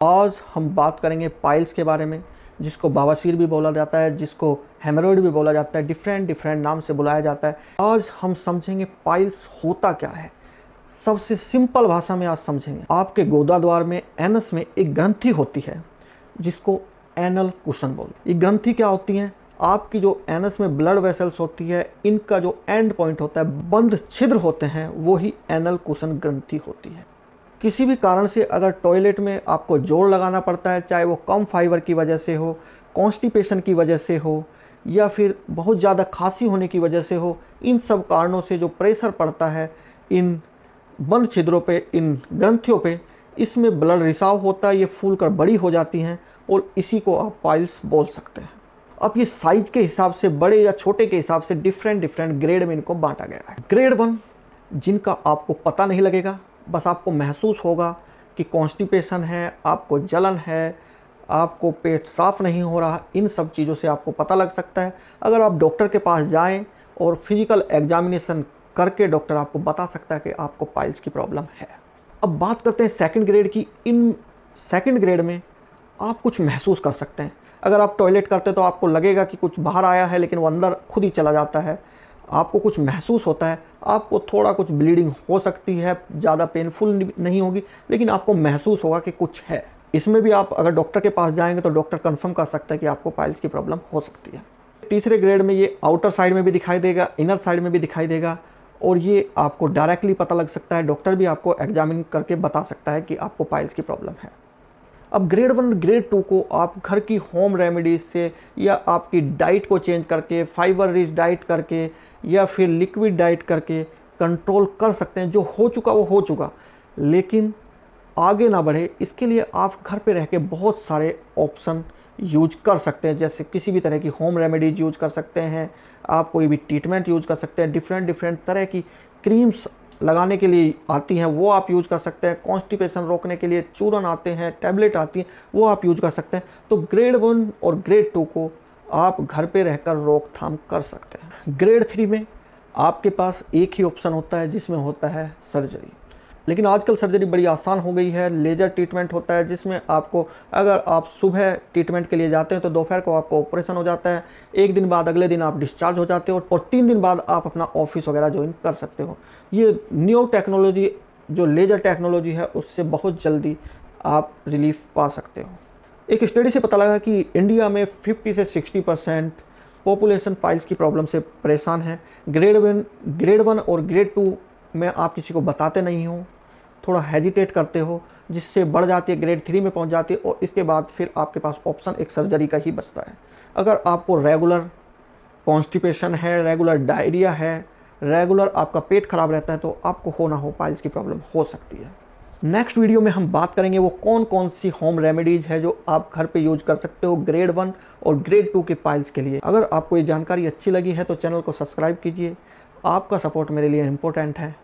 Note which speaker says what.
Speaker 1: आज हम बात करेंगे पाइल्स के बारे में, जिसको बवासीर भी बोला जाता है, जिसको हेमरोइड भी बोला जाता है, डिफरेंट नाम से बुलाया जाता है। आज हम समझेंगे पाइल्स होता क्या है। सबसे सिंपल भाषा में आज समझेंगे। आपके गोदा द्वार में एनस में एक ग्रंथि होती है जिसको एनल कुशन बोलते हैं। ये ग्रंथि क्या होती है? आपकी जो एनस में ब्लड वेसल्स होती है, इनका जो एंड पॉइंट होता है, बंद छिद्र होते हैं, वो ही एनल कुशन ग्रंथि होती है। किसी भी कारण से अगर टॉयलेट में आपको जोर लगाना पड़ता है, चाहे वो कम फाइबर की वजह से हो, कॉन्स्टिपेशन की वजह से हो, या फिर बहुत ज़्यादा खांसी होने की वजह से हो, इन सब कारणों से जो प्रेशर पड़ता है इन बंद छिद्रों पे, इन ग्रंथियों पे, इसमें ब्लड रिसाव होता है, ये फूल कर बड़ी हो जाती हैं और इसी को आप पाइल्स बोल सकते हैं। अब ये साइज के हिसाब से, बड़े या छोटे के हिसाब से डिफरेंट ग्रेड में इनको बांटा गया है। ग्रेड 1 जिनका आपको पता नहीं लगेगा, बस आपको महसूस होगा कि कॉन्स्टिपेशन है, आपको जलन है, आपको पेट साफ नहीं हो रहा, इन सब चीज़ों से आपको पता लग सकता है। अगर आप डॉक्टर के पास जाएं और फिजिकल एग्जामिनेशन करके डॉक्टर आपको बता सकता है कि आपको पाइल्स की प्रॉब्लम है। अब बात करते हैं सेकंड ग्रेड की। इन सेकंड ग्रेड में आप कुछ महसूस कर सकते हैं। अगर आप टॉयलेट करते हैं तो आपको लगेगा कि कुछ बाहर आया है, लेकिन वो अंदर खुद ही चला जाता है। आपको कुछ महसूस होता है, आपको थोड़ा कुछ ब्लीडिंग हो सकती है, ज़्यादा पेनफुल नहीं होगी, लेकिन आपको महसूस होगा कि कुछ है। इसमें भी आप अगर डॉक्टर के पास जाएंगे तो डॉक्टर कंफर्म कर सकता है कि आपको पाइल्स की प्रॉब्लम हो सकती है। तीसरे ग्रेड में ये आउटर साइड में भी दिखाई देगा, इनर साइड में भी दिखाई देगा, और ये आपको डायरेक्टली पता लग सकता है। डॉक्टर भी आपको एग्जामिन करके बता सकता है कि आपको पाइल्स की प्रॉब्लम है। अब ग्रेड 1 ग्रेड 2 को आप घर की होम रेमेडीज से, या आपकी डाइट को चेंज करके, फाइबर रिच डाइट करके, या फिर लिक्विड डाइट करके कंट्रोल कर सकते हैं। जो हो चुका वो हो चुका, लेकिन आगे ना बढ़े इसके लिए आप घर पे रह के बहुत सारे ऑप्शन यूज कर सकते हैं। जैसे किसी भी तरह की होम रेमेडीज यूज कर सकते हैं, आप कोई भी ट्रीटमेंट यूज कर सकते हैं, डिफरेंट तरह की क्रीम्स लगाने के लिए आती हैं वो आप यूज कर सकते हैं, कॉन्स्टिपेशन रोकने के लिए चूरन आते हैं, टैबलेट आती हैं, वो आप यूज कर सकते हैं। तो ग्रेड 1 और ग्रेड 2 को आप घर पे रहकर रोकथाम कर सकते हैं। ग्रेड 3 में आपके पास एक ही ऑप्शन होता है, जिसमें होता है सर्जरी। लेकिन आजकल सर्जरी बड़ी आसान हो गई है। लेज़र ट्रीटमेंट होता है, जिसमें आपको, अगर आप सुबह ट्रीटमेंट के लिए जाते हैं तो दोपहर को आपको ऑपरेशन हो जाता है। एक दिन बाद, अगले दिन आप डिस्चार्ज हो जाते हो, और 3 दिन बाद आप अपना ऑफिस वगैरह ज्वाइन कर सकते हो। ये न्यू टेक्नोलॉजी जो लेज़र टेक्नोलॉजी है, उससे बहुत जल्दी आप रिलीफ पा सकते हो। एक स्टडी से पता लगा कि इंडिया में 50 से 60% पॉपुलेशन पाइल्स की प्रॉब्लम से परेशान है। ग्रेड 1 और ग्रेड 2 में आप किसी को बताते नहीं हो, थोड़ा हेजिटेट करते हो, जिससे बढ़ जाती है, ग्रेड 3 में पहुंच जाती है, और इसके बाद फिर आपके पास ऑप्शन एक सर्जरी का ही बचता है। अगर आपको रेगुलर कॉन्स्टिपेशन है, रेगुलर डायरिया है, रेगुलर आपका पेट खराब रहता है, तो आपको हो ना हो पाइल्स की प्रॉब्लम हो सकती है। नेक्स्ट वीडियो में हम बात करेंगे वो कौन कौन सी होम रेमेडीज़ है जो आप घर पे यूज कर सकते हो ग्रेड 1 और ग्रेड 2 के पाइल्स के लिए। अगर आपको ये जानकारी अच्छी लगी है तो चैनल को सब्सक्राइब कीजिए। आपका सपोर्ट मेरे लिए इम्पोर्टेंट है।